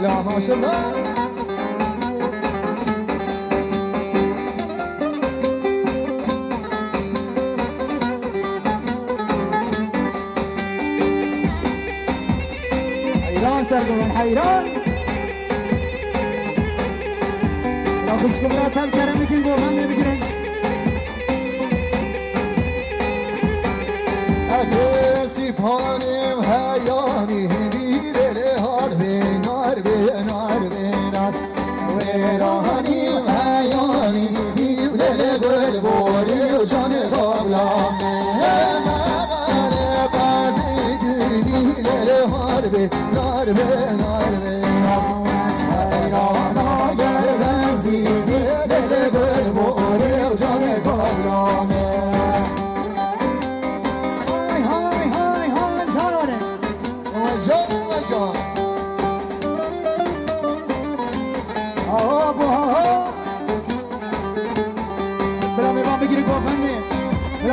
لا ما شاء الله حيران سرگوان حیران لا خوشگو براتم کرم میکنی گوهن نمیگیرن ادرسی پانیم هیانی بیره هاد بینار بینار بینار ویرانیم هیانی بیره گل بوری و جان قبلا مغاره قازی گلیره هاد بینار بینار بینار ویرانا گردن زیدی دل گل بوری و جان قبلا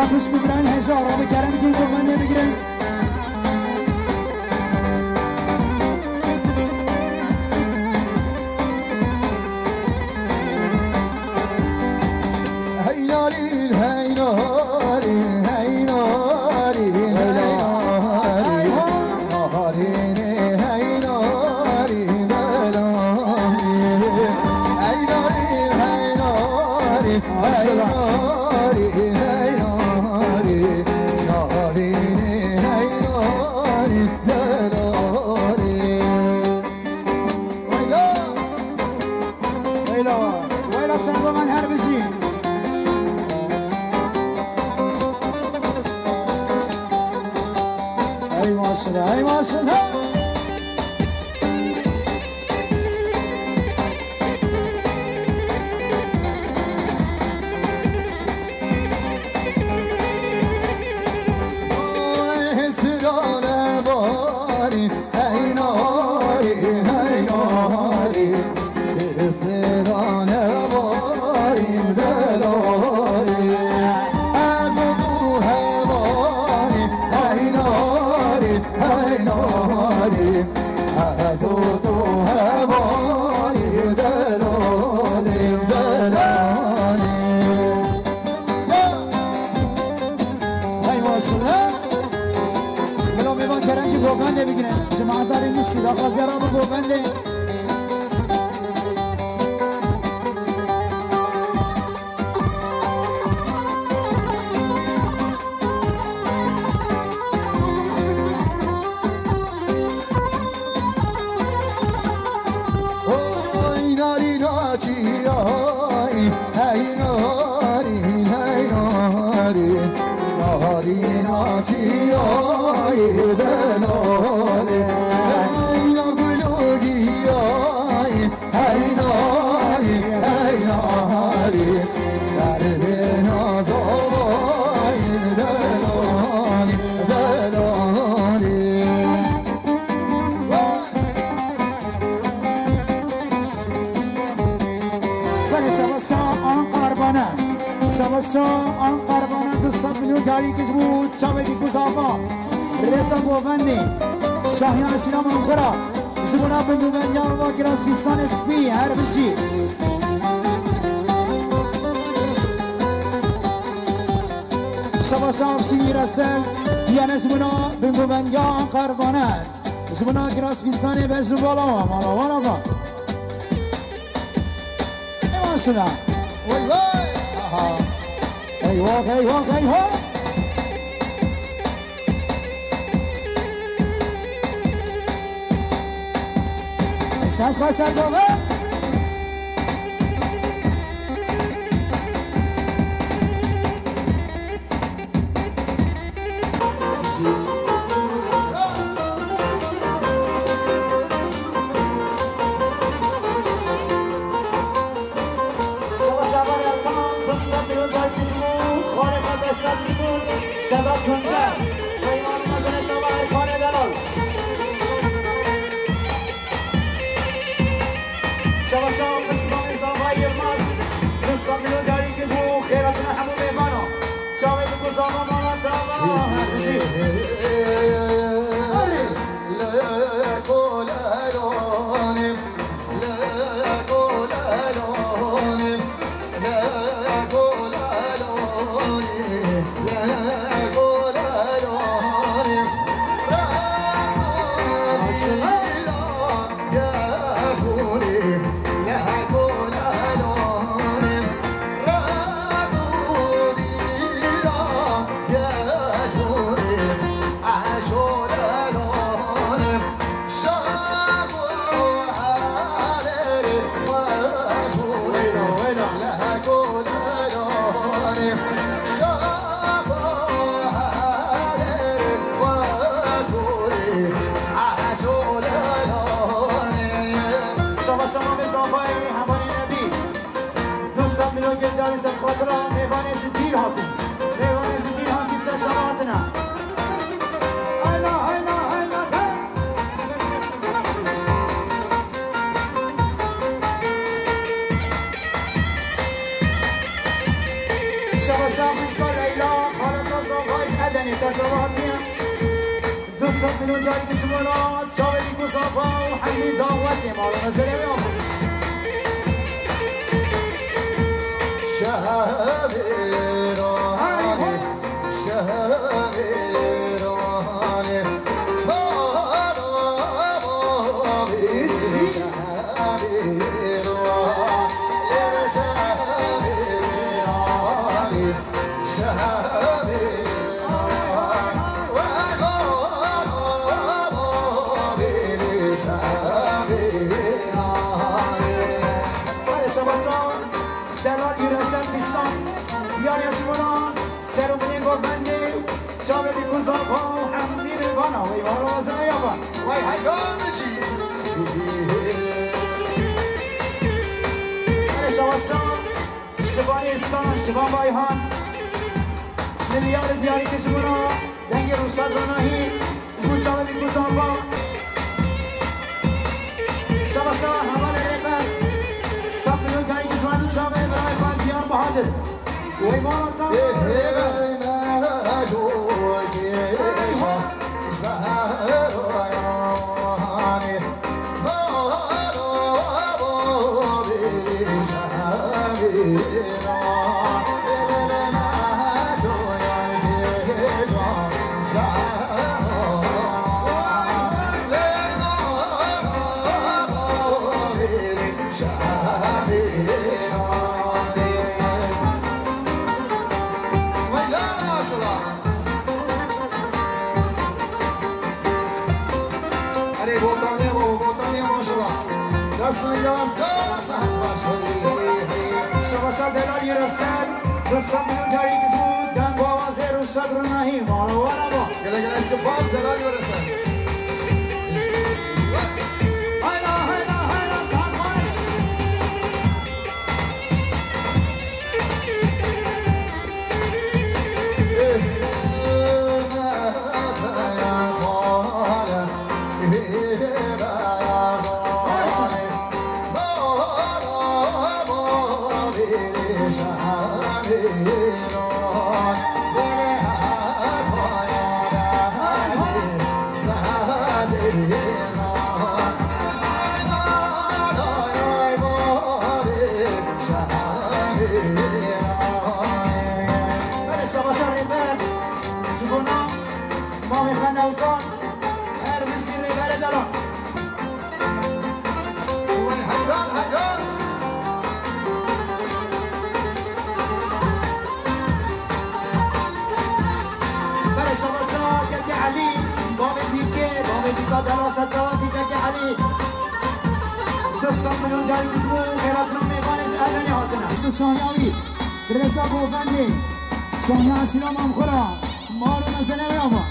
برا خوشگو برن هزار آبه کرم میگیم گوهن نمیگیرن هیناری هیناری هیناری هیناری هیناری دلامی هیناری هیناری هیناری ای ماشالله آن قربانه 200 میلیون تاریکش بود چاوه دیگوز آقا رزا گووندی شاهیان شیرام انقرا زبونا بندوبن یا با گراسفیستان اسپی هر بشی شبا شاب شیمی رسل یعنی زبونا بندوبن یا قربانه زبونا گراسفیستان بجر بالا مالا والا با ایمان شنا وای وای ایوه ایوه ایوه ساعت خواه ساعت بابا شو قدامي سخطرة ميباني زدير هاكم ميباني زدير هاكي سلسلاتنا هلا هلا هلا شبا ساقش بالليلة خالد نصر غايش أدني سلسلاتنا 200 مليون جاي بشمولات شاوي بيكو صافا وحمي دعوتي مالا نزل يوم شهابيراني شهابيراني بابي شهابيراني وای هنگام بشی شواشان شبانستان شبان بایهان ملیار دیاری کشمونا دنگ روشد راناهی زمون چاوه بی گوزان با شواشان حوال ریپر سب ملیون دیاری کشمونا چاوه برای خان دیار بهادر وی مالا تا شباشان دلال یرسل رسم بیرون داری کشمون دن با آوازه روشد رو نهی مالا والا با گله گله استفاز دلال یرسل هایلا هایلا هایلا ساعت مانش شباشان ریبر شبونا مامی خنوزان هر بشی ریبر دارم حیران حیران بله شباشان ککی علی مامی دیگه مامی دیگه دراست جوابی ککی علی 200 میلیون جاری کشمون خیراتون میخوانش ادنی هاتنه دو شاهیاوی رزا بوفندی شاهی عشیرام هم خورا مارو نزنه بیاما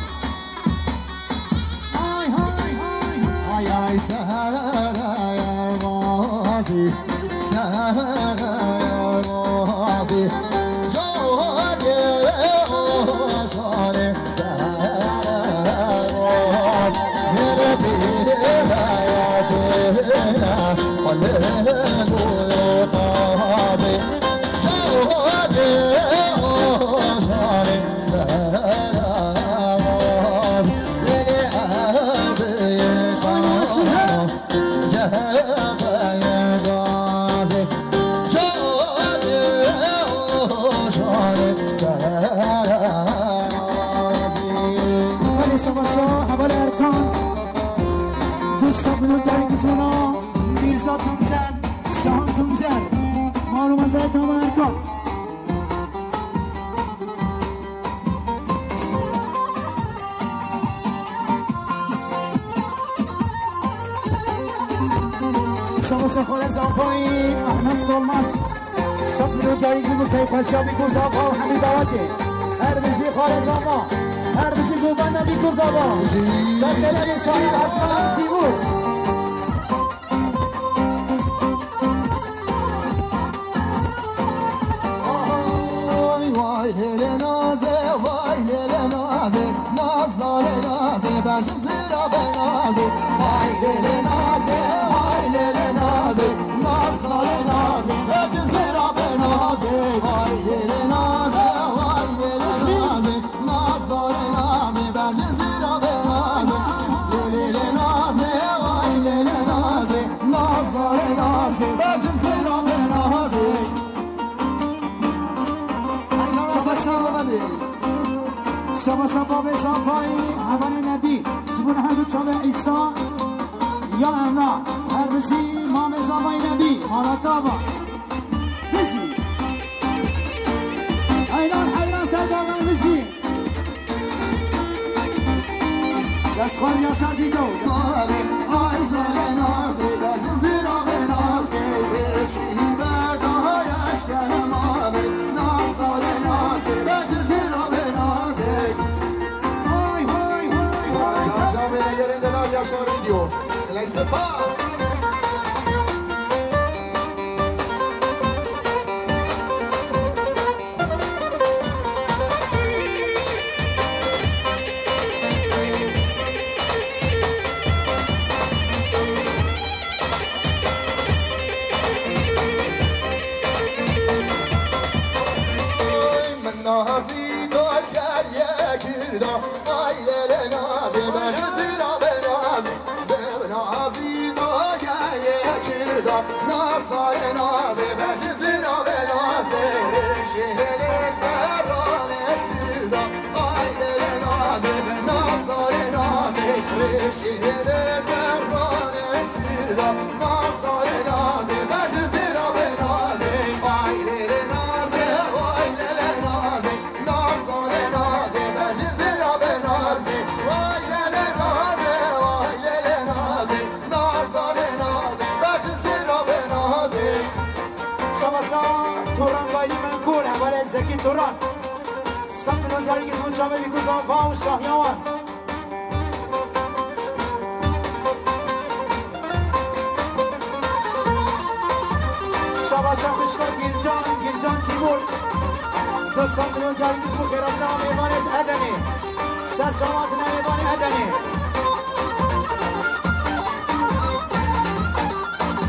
های های های های های سهرای بازی سهرای بازی جوانی آشانی سهرای میره بیره حیاتینا قلبو قاضی جوانی آشانی سهرای میره شباشا حوال ارکان 200 میلیون داری کشونا میرزا تونجر شاهان تونجر معلوم از تمام ارکان شباشا خالد زنفایی احمد سلماس 100 میلیون داری کشونا خیفشیابی گوزابا و حمید آواتی هر بشی خالد زنفا هر بشی گوبنده بی گوزابا در دلال شاهد حتما تیمور شما شباب زنبایی حوال نبی شبون هدو چاوه ایسا یا امنا هر بشی مام زنبایی نبی مانا با بشی حیران سرگاون بشی دست خواه یا شردی جو سپاس من نازی داد گریه کردم آیل نازی بشزیرا بنازی نازی دایه کردم نازای نازی بشزیرا بنازی شهر سران سردم آیل نازی نازای نازی شهر سران سردم نازای نازی بشزیرا بنازی آیل نازی آیل نازی نازای نازی بشزیرا بنازی آیل نازی توران بایی من کول اول زکی توران سمت نظری که زمون چامه بیکوزان با و شاهیوان شباشا خوشکار گیرجان تیمور دوستان بلون جاری که زمون کرام نام ایوانش ادنی سرچامات نام ایوان ادنی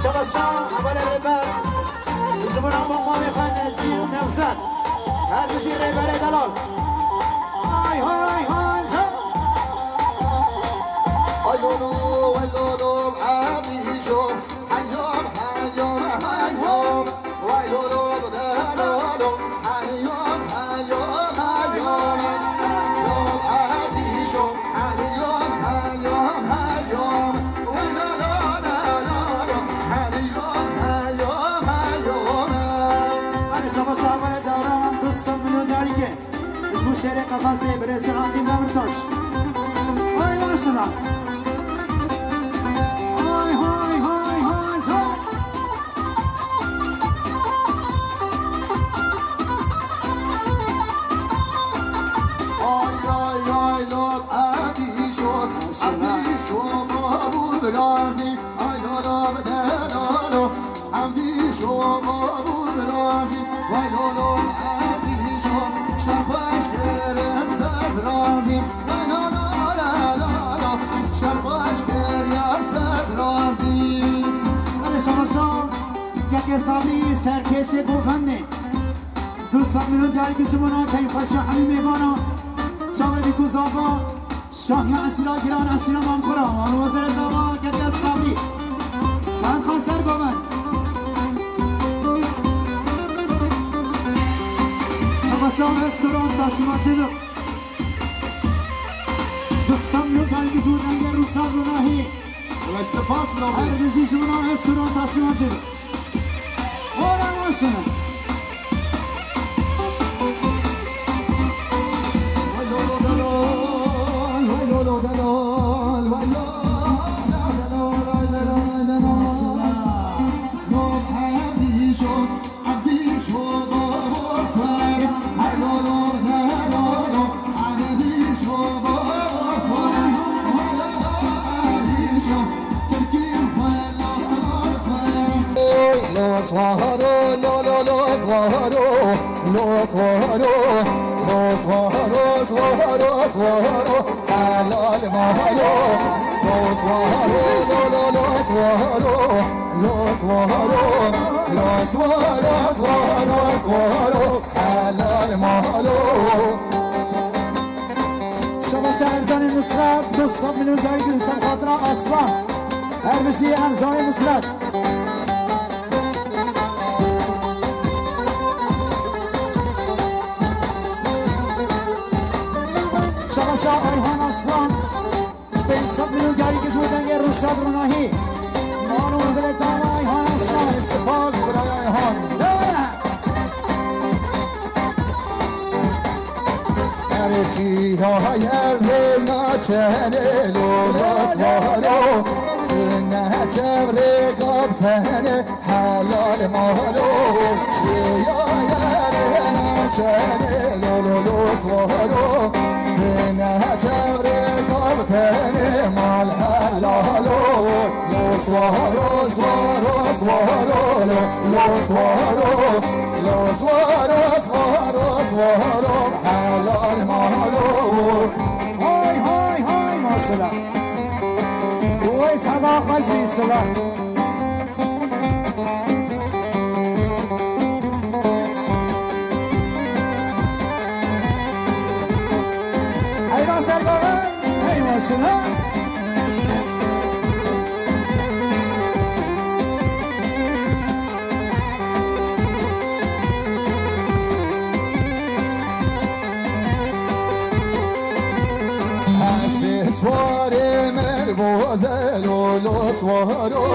شباشا اول ربر زمون هم مامی خانه جیو نوزد هر بشی ریبره دلال های های های ایولو ایولو عمیشم حیام حیام حیام ویولو بدلالو حیام حیام حیام یام عمیشم حیام حیام حیام ویولو بدلالو حیام حیام حیام من شما شما دارم دوستان میلیون داری که اسمو شعر قفصه برسه آدیم نمرتاش های ماشنا های های های های های آی آی لب عبیشم عبیشم بابو برازی آی لب دلالو عبیشم بابو برازی وای لب عبیشم شرفش گرم سبرازی وای لالالالالو شرفش گرم سبرازی من شما شما یک حسابی سرکش بوخنده دوستان میلیون داری که شما ناکهی خوش همین میبانا شامه بیکوزابا شاهی اسیرا گران اسیرا مامخورا آن وزر داما که دست صبری سن خان سر گومن شما شما رستوران تاسیماتی دو دوستان میلیون داری که شما نگه روشن رو ناهی سپاس هر بشی شما رستوران تاسیماتی دو آره ماشنه Swaharo, lo lo lo, swaharo, lo swaharo, lo swaharo, swaharo, swaharo, halal mahalo, lo swaharo, lo lo lo, swaharo, lo swaharo, lo swaharo, swaharo, swaharo, halal mahalo. شما شهرزان نصرت 200 میلیون داری که انسان خاطرها اصلا هر بشی انزان نصرت فرشاد روناهی مانو نزل تامای هانستان سپاس برای هان هرچی های الونا چنه لولاس وارو نه جبر قبطن حلال مالو چی های الونا چنه لولاس وارو نه جبر قبطن مال حلالو لوس وارو سوارو سوارو لوس وارو لوس وارو سوارو سوارو حلال مالو های های های ماشاءالله وای صدا خوش بیسلا ایران سرگاون ای ماشاءالله سواره ملوزه لولو سوارو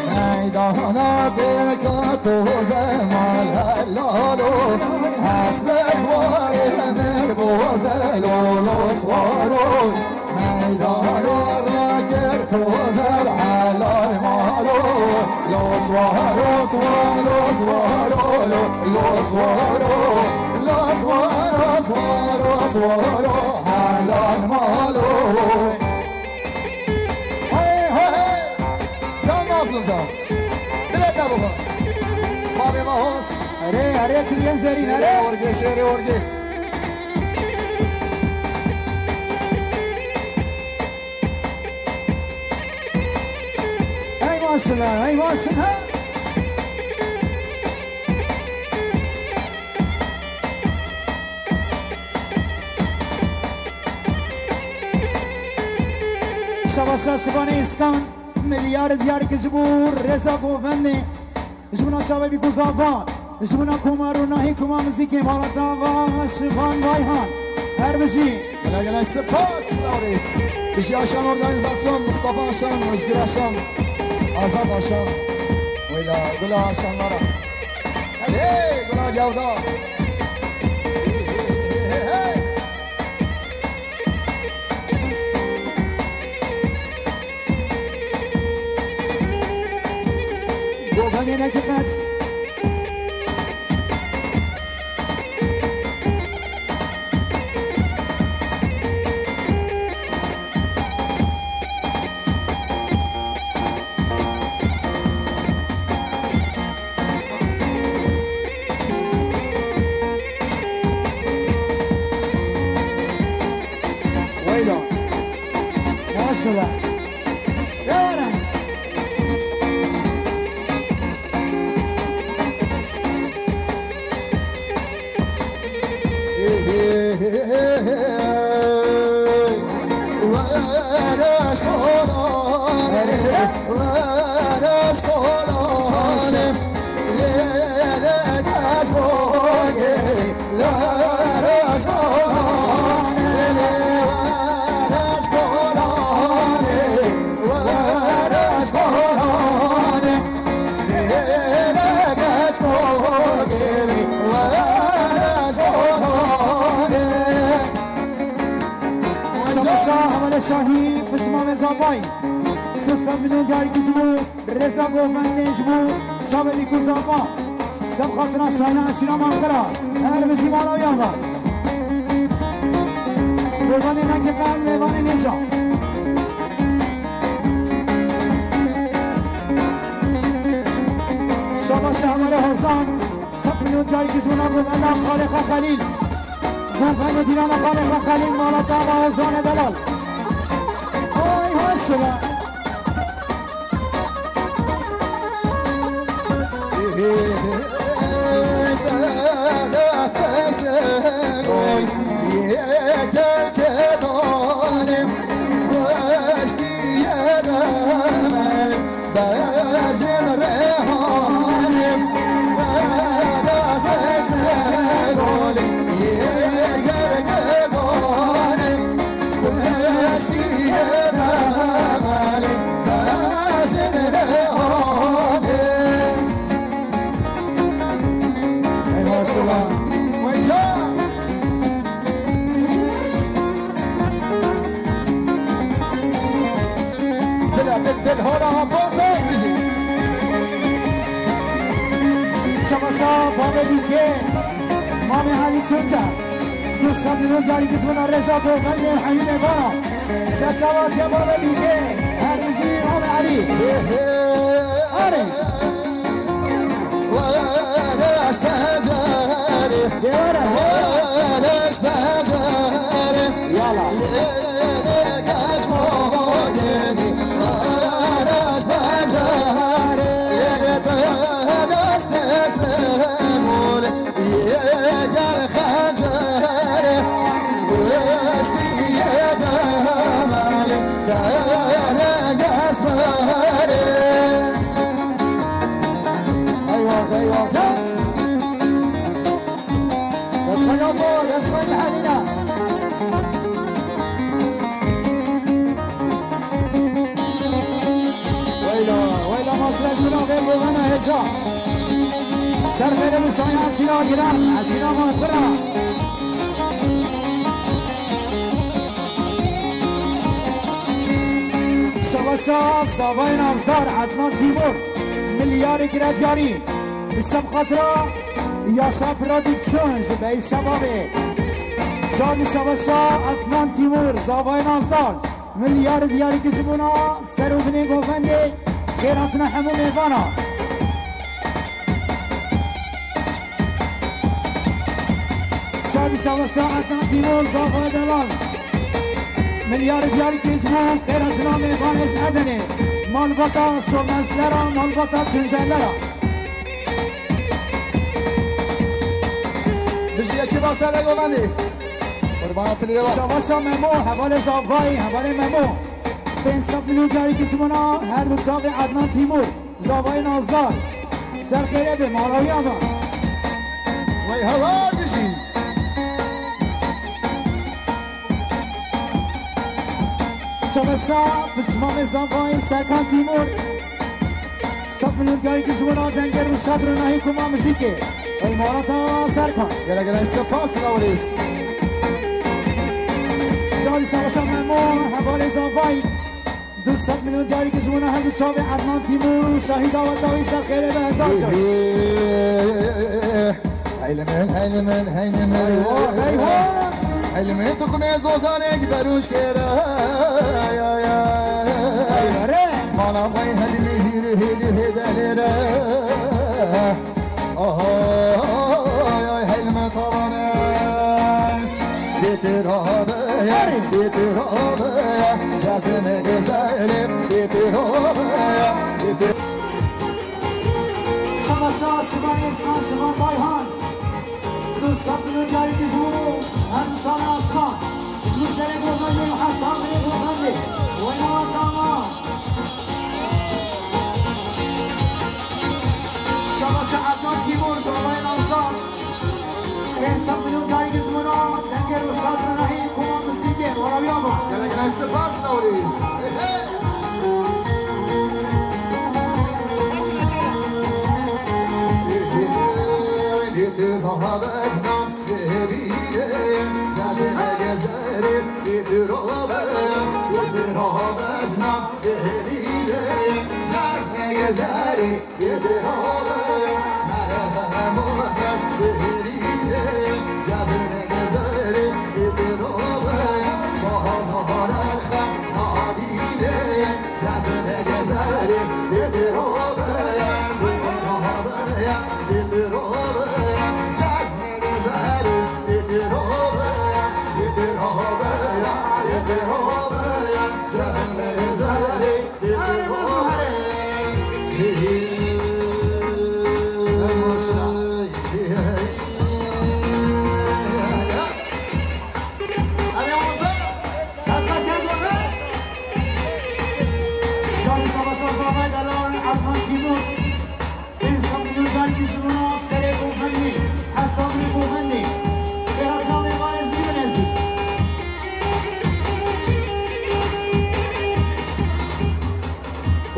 میدانا دلکا توزه مال حلالو حسب سواره ملوزه لولو سوارو میدانا راگر توزه حلال مالو لو سوارو سوارو سوارو لو سوارو لو سوارو سوارو سوارو حلال مالو بلد نبوها بابی ماهوس اره کلین زرین اره شعر ارگه ای ماشاءالله ای ماشاءالله شباشا شبانه اسکان ملیار دیار کجبور رزا گوفنده جمنا چاوه بی گزابان جمنا کمارو ناهی کما موزیک مالتا و شبان وایهان هر بشی گله سپاس داریس بشی آشان ارگانیزاسyon Mustafa Aşan, Özgür Aşan, Azad Aşan ویلا گله آشانlara hey gula gavda گوفنده نکفت ویلا ماشاءالله دارم ورش کنانه ورش کنانه لیلکش باگه لرش کنانه ورش کنانه ورش کنانه لیلکش باگه ورش کنانه شاه عمل شاهی پسمام زابای دوستان بدون جاری کشمو رزا گوفنده جمو شابلی کزابا سب خاطران شاهیان شیرا مانکرا هر بشی مالا بیانگا قربانی نکفن میوانی نیشا شابا شاه عمل حسان سب بدون جاری کشمو نبود الله خالق خلیل گوفنده دیران خالق خلیل مالا تابا حسان دلال های های شما شباسا بابا دیگه مامی حالی چونچه دوستان میلیون جاری کشمنا رضا گوهندی و حمید بانا سچوات یا بابا دیگه هر روزی مامی علی آره ورش بجاره ورش بجاره یالا لکش مهاجری ورش بجاره لگت دست سمول یگر خجاره وشتی دمال در گسماره ايوه اسمع يا ابو اسمع الحنينه ويلا مصر جونا غير بغنا هجا سر خير مسايا سينا جرام سينا مغفرة شباشا دابين افزدار عدنان تيمور مليار جراد جاري بسم خاطرة ياشا برودكسيونز بأي شبابي جاني شباشا عدنان تيمور زابين افزدار مليار دياري كشبونا سرو بني گوفندي خيراتنا حمو ميفانا جاني شباشا عدنان تيمور زابين دلال مليار دياري كشبون خيراتنا ميفانا ادني مال بطا سومنسلرا مال بطا تنزلرا بجي يكي باسر گوهندی قربانات اليوم شباشا ممو حوال زاوای حوال ممو 500 میلیون جاری کشمونا هر دو چاق عدنان تیمور زاوای نازدار سرخیره به ماراوی آبان وی هلا بجي شباشا بسمام زاوای سرکان تیمور 100 میلیون جاری کشمونا دنگر و شادر و نهی کما موسیقی اماراتا سرکان گله سپاس لاوریس جاری شباشا ممو حوال زاوای 200 میلیون جاری کشمونا هر دو چاق عدنان تیمور شهید آواد داوی سرخیره به هزار جاری هيلمن تقني زوزانك بروش كيرا يا يا ما نبغي هدلي هدليرا يا هيلمن طرنا بترابا بترابا جازم جزائري بترابا شباشا سبان اسمان سبان بایهان 200 میلیون جاری کشمونو هم سال اسمان اسمو سر گوهندی و حتی همه گوهندی و اینا داما شباشا عدنان تیمور زاوای نازدار 500 میلیون جاری کشمونو دنگر و شادر نهی کمان موسیقی مراوی آبان گله سپاس لاوریس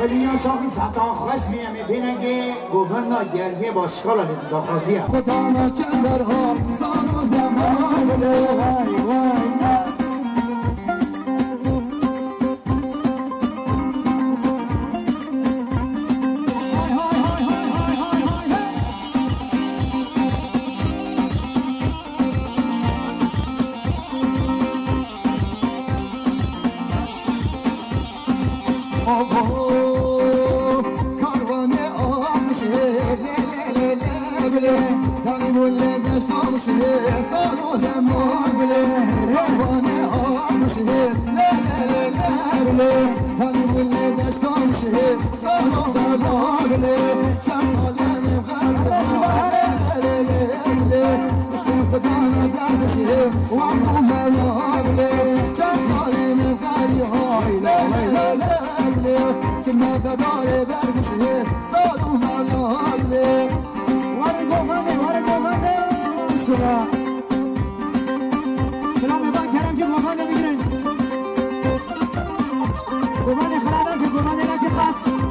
ببینیم صاحبی سطح خوش میامه بینگه گوهنده گرگه باشکال هست داخازی هست خدا نکندر ها سال و زمان وای وای بله دانی بله دشتام شهر سال و زمان بله روانه آب شهر لا لا لا لا بله دانی بله دشتام شهر سال و زمان بله چند سال من غرب بدانا درد شهر وعمرو ملابلي چند سال من غري هاي لا لا لا لا بلي كنا بدار درد شهر سال وملابلي ورقو غني سلام سلام ابان کرم که گوهانه بگیرن گوهانه خرابه که گوهانه نکه قط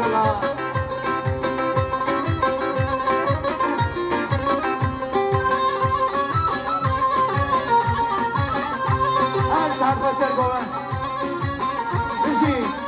الله ساعت بسر گوه بشی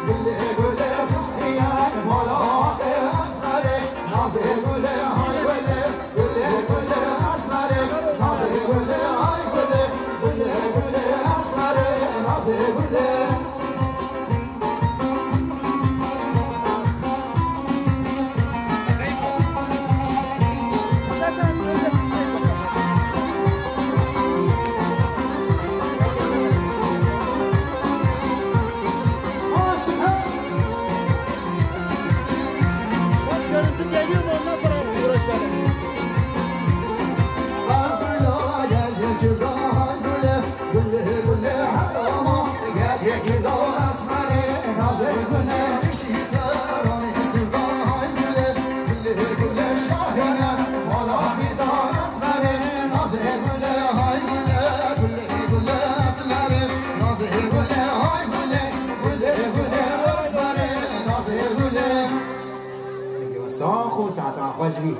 Gule gule gule ساخو ساعتها خوش بي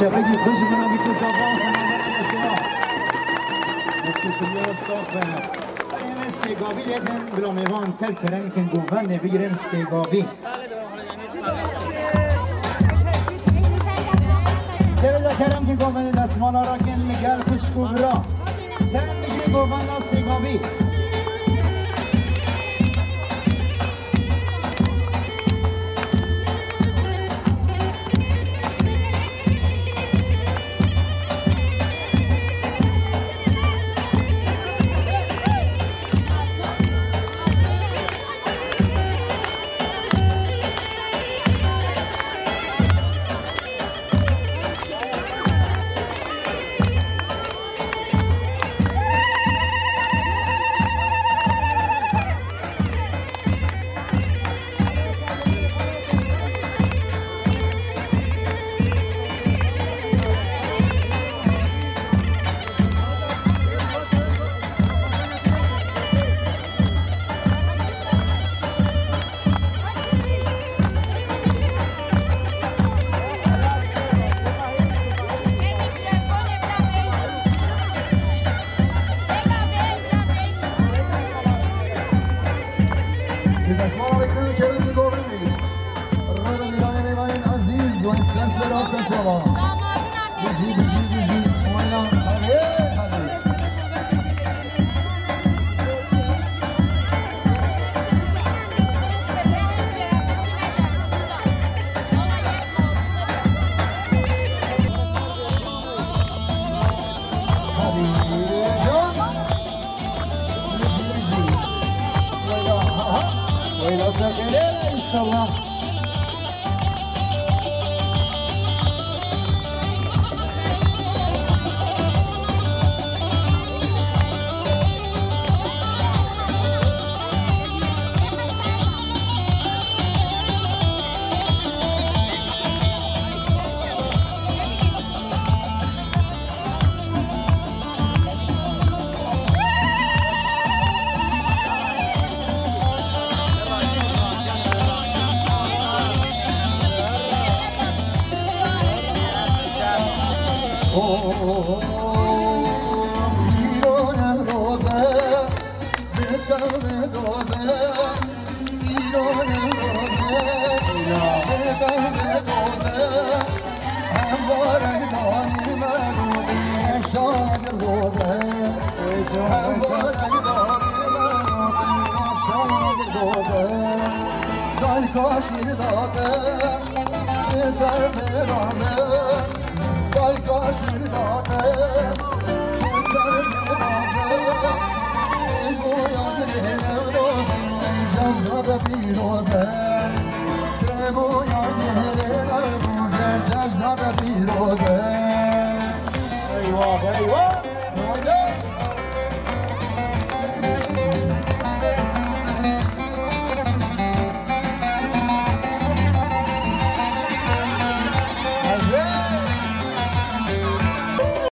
شبابي خوش بنا بيكو صباح نسكتلو صافه این سیگابی لیدن بلامیوان تل کرن کن گوهن بگیرن سیگابی تبلا کرم که گوهن دستمالا را کن لگل خوشکو برا تل بگیرن گوهن سیگابی کاشیر داده چه سر برازه وای کاشیر داده چه سر برازه ای بویا گره روزه جشن بیروزه ای بویا گره روزه جشن بیروزه ایوه ایوه